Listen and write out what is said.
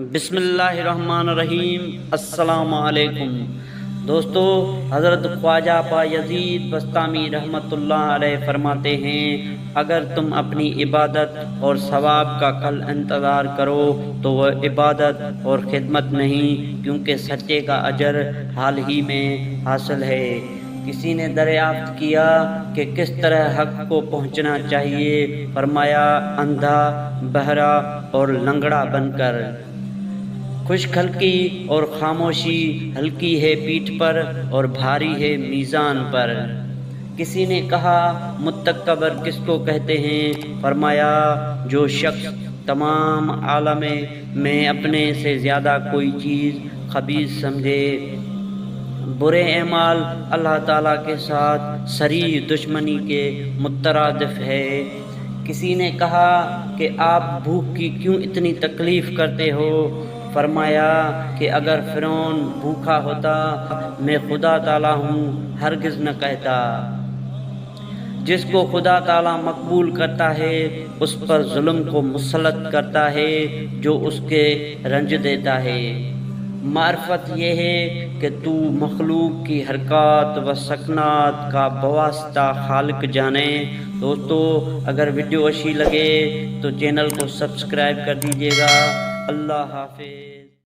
بسم اللہ الرحمن الرحیم۔ السلام علیکم دوستو، حضرت خواجہ بایزید بستامی رحمۃ اللہ علیہ فرماتے ہیں، اگر تم اپنی عبادت اور ثواب کا کل انتظار کرو تو وہ عبادت اور خدمت نہیں، کیونکہ سچے کا اجر حال ہی میں حاصل ہے۔ کسی نے دریافت کیا کہ کس طرح حق کو پہنچنا چاہیے؟ فرمایا، اندھا، بہرا اور لنگڑا بن کر۔ خشک ہلکی اور خاموشی ہلکی ہے پیٹھ پر اور بھاری ہے میزان پر۔ کسی نے کہا، متکبر کس کو کہتے ہیں؟ فرمایا، جو شخص تمام عالم میں اپنے سے زیادہ کوئی چیز خبیث سمجھے۔ برے اعمال اللہ تعالیٰ کے ساتھ صریح دشمنی کے مترادف ہے۔ کسی نے کہا کہ آپ بھوک کی کیوں اتنی تکلیف کرتے ہو؟ فرمایا کہ اگر فرعون بھوکا ہوتا میں خدا تعالیٰ ہوں ہرگز نہ کہتا۔ جس کو خدا تعالیٰ مقبول کرتا ہے اس پر ظلم کو مسلط کرتا ہے جو اس کے رنج دیتا ہے۔ معرفت یہ ہے کہ تو مخلوق کی حرکات و سکنات کا بواسطہ خالق جانے۔ دوستو، اگر ویڈیو اچھی لگے تو چینل کو سبسکرائب کر دیجیے گا۔ اللہ حافظ۔